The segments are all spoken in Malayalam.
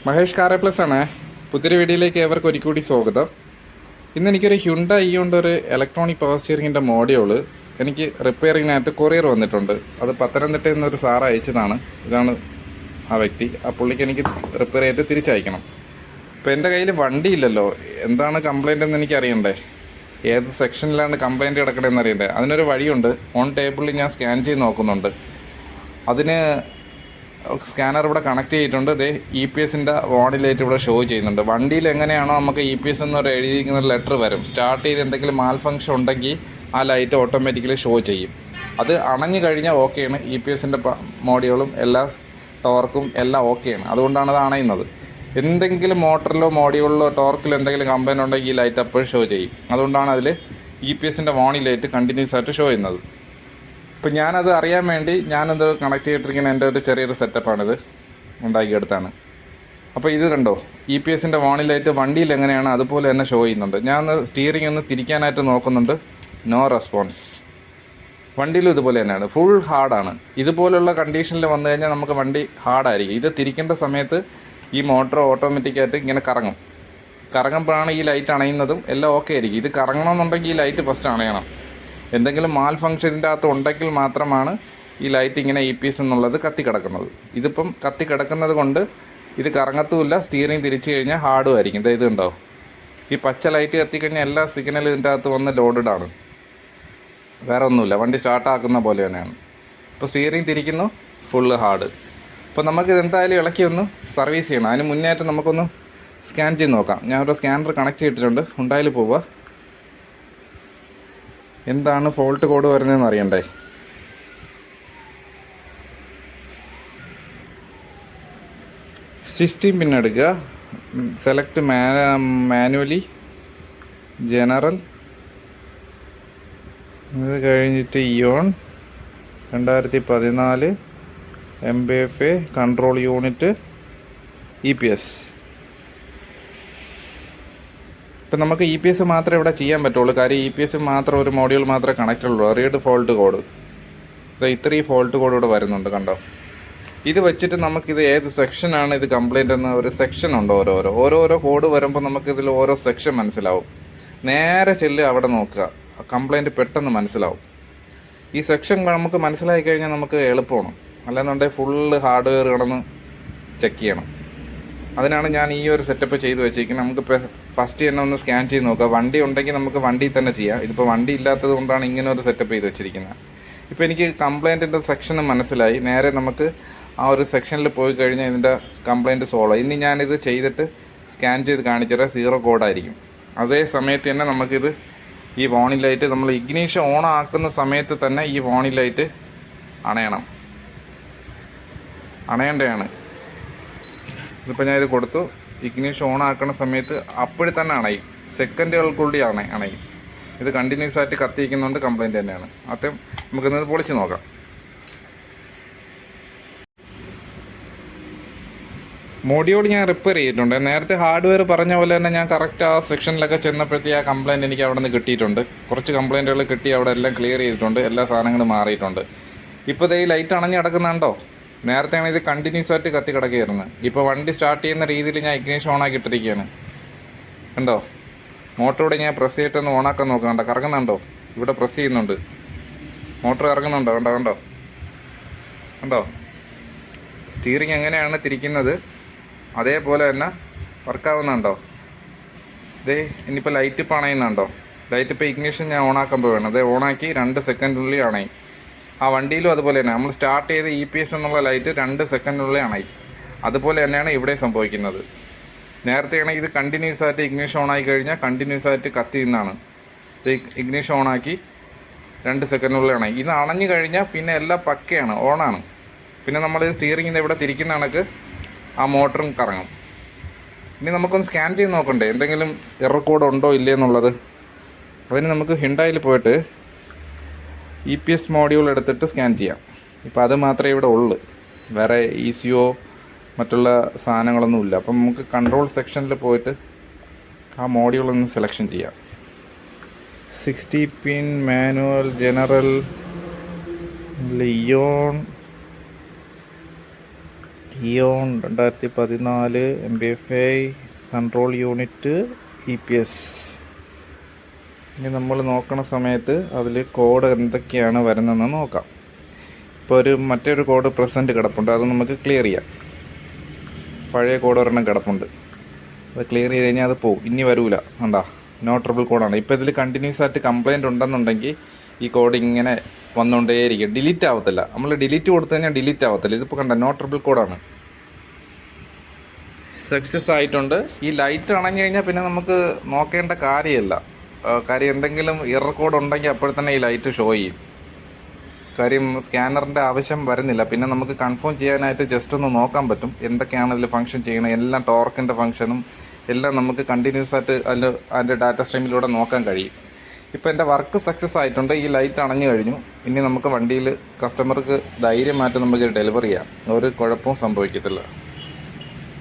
മഹേഷ് കാറെ പ്ലസ് ആണ്. പുതിയൊരു വീഡിയോയിലേക്ക് ഏവർക്കും ഒരിക്കൽ സ്വാഗതം. ഇന്ന് എനിക്കൊരു ഹ്യുണ്ടായി ഇയോണ്ട് ഒരു ഇലക്ട്രോണിക് പവർ സ്റ്റിയറിങ്ങിൻ്റെ മോഡ്യൂള് എനിക്ക് റിപ്പയറിങ്ങിനായിട്ട് കൊറിയർ വന്നിട്ടുണ്ട്. അത് പത്തനംതിട്ടയിൽ നിന്നൊരു സാറ് അയച്ചതാണ്. ഇതാണ് ആ വ്യക്തി. ആ പുള്ളിക്ക് എനിക്ക് റിപ്പയർ ചെയ്തിട്ട് തിരിച്ചയക്കണം. ഇപ്പോൾ എൻ്റെ കയ്യിൽ വണ്ടിയില്ലല്ലോ, എന്താണ് കംപ്ലൈൻ്റ് എന്ന് എനിക്ക് അറിയണ്ടേ, ഏത് സെക്ഷനിലാണ് കംപ്ലൈൻറ്റ് കിടക്കണമെന്ന് അറിയണ്ടേ. അതിനൊരു വഴിയുണ്ട്. ഓൺ ടേബിളിൽ ഞാൻ സ്കാൻ ചെയ്ത് നോക്കുന്നുണ്ട്. അതിന് സ്കാനർ ഇവിടെ കണക്ട് ചെയ്തിട്ടുണ്ട്. ഇത് EPSൻ്റെ വാണിലായിട്ട് ഇവിടെ ഷോ ചെയ്യുന്നുണ്ട്. വണ്ടിയിൽ എങ്ങനെയാണോ നമുക്ക് EPS എന്നൊരു എഴുതിയിരിക്കുന്ന ഒരു ലെറ്റർ വരും. സ്റ്റാർട്ട് ചെയ്ത് എന്തെങ്കിലും മാൽ ഫങ്ഷൻ ഉണ്ടെങ്കിൽ ആ ലൈറ്റ് ഓട്ടോമാറ്റിക്കലി ഷോ ചെയ്യും. അത് അണഞ്ഞു കഴിഞ്ഞാൽ ഓക്കെയാണ്. EPSൻ്റെ മോഡ്യൂളും എല്ലാ ടോർക്കും എല്ലാം ഓക്കെയാണ്. അതുകൊണ്ടാണ് അത് അണയുന്നത്. എന്തെങ്കിലും മോട്ടറിലോ മോഡ്യൂളിലോ ടോർക്കിലോ എന്തെങ്കിലും കംപ്ലൈൻറ്റ് ഉണ്ടെങ്കിൽ ഈ ലൈറ്റ് അപ്പോഴും ഷോ ചെയ്യും. അതുകൊണ്ടാണ് അതിൽ EPSൻ്റെ വാണിലായിട്ട് കണ്ടിന്യൂസ് ആയിട്ട് ഷോ ചെയ്യുന്നത്. ഇപ്പോൾ ഞാനത് അറിയാൻ വേണ്ടി ഞാനത് കണക്ട് ചെയ്തിട്ടിരിക്കുന്ന എൻ്റെ ഒരു ചെറിയൊരു സെറ്റപ്പാണിത്, ഉണ്ടാക്കിയെടുത്താണ്. അപ്പോൾ ഇത് കണ്ടോ, EPSൻ്റെ വാണിലായിട്ട് വണ്ടിയിൽ എങ്ങനെയാണ് അതുപോലെ തന്നെ ഷോ ചെയ്യുന്നുണ്ട്. ഞാൻ സ്റ്റിയറിംഗ് ഒന്ന് തിരിക്കാനായിട്ട് നോക്കുന്നുണ്ട്, നോ റെസ്പോൺസ്. വണ്ടിയിലും ഇതുപോലെ തന്നെയാണ്, ഫുൾ ഹാർഡാണ്. ഇതുപോലുള്ള കണ്ടീഷനിൽ വന്നു കഴിഞ്ഞാൽ നമുക്ക് വണ്ടി ഹാർഡായിരിക്കും. ഇത് തിരിക്കേണ്ട സമയത്ത് ഈ മോട്ടർ ഓട്ടോമാറ്റിക്കായിട്ട് ഇങ്ങനെ കറങ്ങുമ്പോഴാണ് ഈ ലൈറ്റ് അണയുന്നതും എല്ലാം ഓക്കെ ആയിരിക്കും. ഇത് കറങ്ങണമെന്നുണ്ടെങ്കിൽ ഈ ലൈറ്റ് ഫസ്റ്റ് അണയണം. എന്തെങ്കിലും മാൽ ഫങ്ഷൻ ഇതിൻ്റെ അകത്ത് ഉണ്ടെങ്കിൽ മാത്രമാണ് ഈ ലൈറ്റ് ഇങ്ങനെ EPS എന്നുള്ളത് കത്തിക്കിടക്കുന്നത്. ഇതിപ്പം കത്തിക്കിടക്കുന്നത് കൊണ്ട് ഇത് കറങ്ങത്തുമില്ല. സ്റ്റിയറിംഗ് തിരിച്ചു കഴിഞ്ഞാൽ ഹാർഡും ആയിരിക്കും. ഇത് ഉണ്ടാവും, ഈ പച്ച ലൈറ്റ് കത്തിക്കഴിഞ്ഞാൽ എല്ലാ സിഗ്നലും ഇതിൻ്റെ അകത്ത് വന്ന് ലോഡഡാണ്, വേറെ ഒന്നുമില്ല. വണ്ടി സ്റ്റാർട്ടാക്കുന്ന പോലെ തന്നെയാണ്. ഇപ്പോൾ സ്റ്റിയറിംഗ് തിരിക്കുന്നു, ഫുള്ള് ഹാർഡ്. അപ്പോൾ നമുക്കിത് എന്തായാലും ഇളക്കി ഒന്ന് സർവീസ് ചെയ്യണം. അതിന് മുന്നേയായിട്ട് നമുക്കൊന്ന് സ്കാൻ ചെയ്ത് നോക്കാം. ഞാനൊരു സ്കാനർ കണക്ട് ചെയ്തിട്ടുണ്ട്. ഹ്യുണ്ടായിൽ പോവുക. എന്താണ് ഫോൾട്ട് കോഡ് വരുന്നതെന്ന് അറിയണ്ടേ. സിസ്റ്റം പിൻ എടുക്കുക. Select manually general. ഇത് കഴിഞ്ഞിട്ട് ഇയോൺ 2014 MBFA കൺട്രോൾ യൂണിറ്റ് EPS. ഇപ്പം നമുക്ക് EPS മാത്രമേ ഇവിടെ ചെയ്യാൻ പറ്റുള്ളൂ. കാര്യം EPS മാത്രം ഒരു മോഡ്യൂൾ മാത്രമേ കണക്റ്റ് ഉള്ളൂ. റീഡ് ഫോൾട്ട് കോഡ്, ഇത്രയും ഫോൾട്ട് കോഡ് ഇവിടെ വരുന്നുണ്ട്, കണ്ടോ. ഇത് വെച്ചിട്ട് നമുക്കിത് ഏത് സെക്ഷനാണ് ഇത് കംപ്ലൈൻ്റ് എന്ന് ഒരു സെക്ഷൻ ഉണ്ട്. ഓരോരോ കോഡ് വരുമ്പോൾ നമുക്കിതിൽ ഓരോ സെക്ഷൻ മനസ്സിലാവും. നേരെ ചെല്ല് അവിടെ നോക്കുക, കംപ്ലൈൻറ്റ് പെട്ടെന്ന് മനസ്സിലാവും. ഈ സെക്ഷൻ നമുക്ക് മനസ്സിലായി കഴിഞ്ഞാൽ നമുക്ക് എളുപ്പമാണ്. അല്ലെന്നുണ്ടെങ്കിൽ ഫുള്ള് ഹാർഡ്വെയർ കിടന്ന് ചെക്ക് ചെയ്യണം. അതിനാണ് ഞാൻ ഈ ഒരു സെറ്റപ്പ് ചെയ്ത് വെച്ചിരിക്കുന്നത്. നമുക്ക് ഫസ്റ്റ് തന്നെ ഒന്ന് സ്കാൻ ചെയ്ത് നോക്കാം. വണ്ടി ഉണ്ടെങ്കിൽ നമുക്ക് വണ്ടിയിൽ തന്നെ ചെയ്യാം. ഇതിപ്പോൾ വണ്ടി ഇല്ലാത്തത് കൊണ്ടാണ് ഇങ്ങനെ ഒരു സെറ്റപ്പ് ചെയ്ത് വെച്ചിരിക്കുന്നത്. ഇപ്പോൾ എനിക്ക് കംപ്ലൈൻറ്റിൻ്റെ സെക്ഷൻ മനസ്സിലായി. നേരെ നമുക്ക് ആ ഒരു സെക്ഷനിൽ പോയി കഴിഞ്ഞാൽ ഇതിൻ്റെ കംപ്ലൈൻറ്റ് സോൾവ് ആയി. ഇനി ഞാനിത് ചെയ്തിട്ട് സ്കാൻ ചെയ്ത് കാണിച്ചുതരാം. 0 കോഡായിരിക്കും. അതേ സമയത്ത് തന്നെ നമുക്കിത് ഈ വാർണിംഗ് ലൈറ്റ് നമ്മൾ ഇഗ്നീഷൻ ഓൺ ആക്കുന്ന സമയത്ത് തന്നെ ഈ വാർണിംഗ് ലൈറ്റ് അണയേണ്ടതാണ്. ഇതിപ്പോൾ ഞാൻ ഇത് കൊടുത്തു. ഇഗ്നീഷൻ ഓൺ ആക്കുന്ന സമയത്ത് അപ്പോഴും തന്നെ അണയും, സെക്കൻഡുകൾക്കുള്ളിൽ അണയും. ഇത് കണ്ടിന്യൂസ് ആയിട്ട് കത്തിയിരിക്കുന്നതുകൊണ്ട് കംപ്ലൈൻറ്റ് തന്നെയാണ്. ആദ്യം നമുക്കിന്നത് പൊളിച്ച് നോക്കാം. മോഡ്യൂൾ ഞാൻ റിപ്പയർ ചെയ്തിട്ടുണ്ട്. നേരത്തെ ഹാർഡ്വെയർ പറഞ്ഞ പോലെ തന്നെ ഞാൻ കറക്റ്റ് ആ സെക്ഷനിലൊക്കെ ചെന്നപ്പോഴത്തേ ആ കംപ്ലൈൻറ്റ് എനിക്ക് അവിടെ നിന്ന് കിട്ടിയിട്ടുണ്ട്. കുറച്ച് കംപ്ലൈൻറ്റുകൾ കിട്ടി, അവിടെ എല്ലാം ക്ലിയർ ചെയ്തിട്ടുണ്ട്. എല്ലാ സാധനങ്ങളും മാറിയിട്ടുണ്ട്. ഇപ്പോൾ ഈ ലൈറ്റ് അണഞ്ഞ് കിടക്കുന്നുണ്ടോ. നേരത്തെയാണ് ഇത് കണ്ടിന്യൂസ് ആയിട്ട് കത്തി കിടക്കുകയായിരുന്നു. ഇപ്പോൾ വണ്ടി സ്റ്റാർട്ട് ചെയ്യുന്ന രീതിയിൽ ഞാൻ ഇഗ്നീഷൻ ഓണാക്കി ഇട്ടിരിക്കുകയാണ്. കണ്ടോ, മോട്ടറോടെ ഞാൻ പ്രസ് ചെയ്തിട്ടൊന്ന് ഓണാക്കാൻ നോക്കാം. കണ്ടോ, കറങ്ങുന്നുണ്ടോ. ഇവിടെ പ്രസ് ചെയ്യുന്നുണ്ട്, മോട്ടർ കറങ്ങുന്നുണ്ടോ. കണ്ടോ സ്റ്റിയറിംഗ് എങ്ങനെയാണ് തിരിക്കുന്നത് അതേപോലെ തന്നെ വർക്കാവുന്നുണ്ടോ. ഇനിയിപ്പോൾ ലൈറ്റ് ഇപ്പോൾ അണയുന്നുണ്ടോ. ലൈറ്റ് ഇപ്പോൾ ഇഗ്നീഷൻ ഞാൻ ഓണാക്കാൻ പോവുകയാണ്. ഓണാക്കി 2 സെക്കൻഡിനുള്ളിൽ അണയും. ആ വണ്ടിയിലും അതുപോലെ തന്നെ നമ്മൾ സ്റ്റാർട്ട് ചെയ്ത് EPS എന്നുള്ള ലൈറ്റ് 2 സെക്കൻഡിനുള്ളിൽ അണയും. അതുപോലെ തന്നെയാണ് ഇവിടെ സംഭവിക്കുന്നത്. നേരത്തെയാണെങ്കിൽ ഇത് കണ്ടിന്യൂസ് ആയിട്ട് ഇഗ്നീഷൻ ഓണായി കഴിഞ്ഞാൽ കണ്ടിന്യൂസ് ആയിട്ട് കത്തി നിന്നാണ്. ഇഗ്നീഷൻ ഓണാക്കി 2 സെക്കൻഡിനുള്ളിൽ അണയും. ഇത് അണഞ്ഞു കഴിഞ്ഞാൽ പിന്നെ എല്ലാം പക്കയാണ്, ഓണാണ്. പിന്നെ നമ്മൾ സ്റ്റിയറിങ്ങിൻ്റെ ഇവിടെ തിരിക്കുന്ന കണക്ക് ആ മോട്ടറും കറങ്ങും. ഇനി നമുക്കൊന്ന് സ്കാൻ ചെയ്ത് നോക്കണ്ടേ എന്തെങ്കിലും എറർ കോഡ് ഉണ്ടോ ഇല്ലേ എന്നുള്ളത്. അതിന് നമുക്ക് ഹ്യുണ്ടായിൽ പോയിട്ട് EPS മോഡ്യൂൾ എടുത്തിട്ട് സ്കാൻ ചെയ്യാം. ഇപ്പോൾ അത് മാത്രമേ ഇവിടെ ഉള്ളൂ, വേറെ ECO മറ്റുള്ള സാധനങ്ങളൊന്നുമില്ല. അപ്പം നമുക്ക് കൺട്രോൾ സെക്ഷനിൽ പോയിട്ട് ആ മോഡ്യൂളൊന്ന് സെലക്ഷൻ ചെയ്യാം. 60 pin manual general Leon Eon 2014 MBFI control unit EPS. ഇനി നമ്മൾ നോക്കണ സമയത്ത് അതിൽ കോഡ് എന്തൊക്കെയാണ് വരുന്നതെന്ന് നോക്കാം. ഇപ്പോൾ മറ്റൊരു കോഡ് പ്രസൻറ്റ് കിടപ്പുണ്ട്, അത് നമുക്ക് ക്ലിയർ ചെയ്യാം. പഴയ കോഡ് ഒരെണ്ണം കിടപ്പുണ്ട്, അത് ക്ലിയർ ചെയ്ത് കഴിഞ്ഞാൽ അത് പോകും, ഇനി വരൂല. കണ്ടാ, നോ ട്രബിൾ കോഡാണ്. ഇപ്പോൾ ഇതിൽ കണ്ടിന്യൂസ് ആയിട്ട് കംപ്ലയിൻറ്റ് ഉണ്ടെന്നുണ്ടെങ്കിൽ ഈ കോഡ് ഇങ്ങനെ വന്നുകൊണ്ടേയിരിക്കും, ഡിലീറ്റ് ആവത്തില്ല. നമ്മൾ ഡിലീറ്റ് കൊടുത്തു കഴിഞ്ഞാൽ ഡിലീറ്റ് ആവത്തില്ല. ഇതിപ്പോൾ കണ്ട നോ ട്രബിൾ കോഡാണ്, സക്സസ് ആയിട്ടുണ്ട്. ഈ ലൈറ്റ് അണഞ്ഞു കഴിഞ്ഞാൽ പിന്നെ നമുക്ക് നോക്കേണ്ട കാര്യമില്ല. കാര്യം എന്തെങ്കിലും എറർ കോഡ് ഉണ്ടെങ്കിൽ അപ്പോഴത്തന്നെ ഈ ലൈറ്റ് ഷോ ചെയ്യും. കാര്യം സ്കാനറിൻ്റെ ആവശ്യം വരുന്നില്ല. പിന്നെ നമുക്ക് കൺഫേം ചെയ്യാനായിട്ട് ജസ്റ്റ് ഒന്ന് നോക്കാൻ പറ്റും എന്തൊക്കെയാണ് ഇതിൽ ഫംഗ്ഷൻ ചെയ്യണത്. എല്ലാം ടോർക്കിൻ്റെ ഫംഗ്ഷനും എല്ലാം നമുക്ക് കണ്ടിന്യൂസ് ആയിട്ട് അതിൻ്റെ ഡാറ്റ സ്ട്രീമിലൂടെ നോക്കാൻ കഴിയും. ഇപ്പോൾ എൻ്റെ വർക്ക് സക്സസ് ആയിട്ടുണ്ട്. ഈ ലൈറ്റ് അണഞ്ഞു കഴിഞ്ഞു. ഇനി നമുക്ക് വണ്ടിയിൽ കസ്റ്റമർക്ക് ധൈര്യമായിട്ട് നമുക്ക് ഡെലിവറി ചെയ്യാം, ഒരു കുഴപ്പവും സംഭവിക്കത്തില്ല.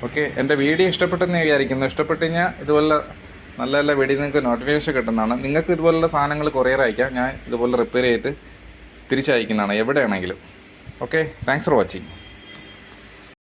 ഓക്കെ, എൻ്റെ വീഡിയോ ഇഷ്ടപ്പെട്ടെന്ന് വിചാരിക്കുന്നു. ഇഷ്ടപ്പെട്ട് കഴിഞ്ഞാൽ ഇതുപോലെ നല്ല നല്ല വീഡിയോ നിങ്ങൾക്ക് നോട്ടിഫിക്കേഷൻ കിട്ടുന്നതാണ്. നിങ്ങൾക്ക് ഇതുപോലുള്ള സാധനങ്ങൾ കൊറിയർ അയക്കാം, ഞാൻ ഇതുപോലെ റിപ്പയർ ചെയ്തിട്ട് തിരിച്ചയക്കുന്നതാണ് എവിടെയാണെങ്കിലും. Okay, thanks for watching.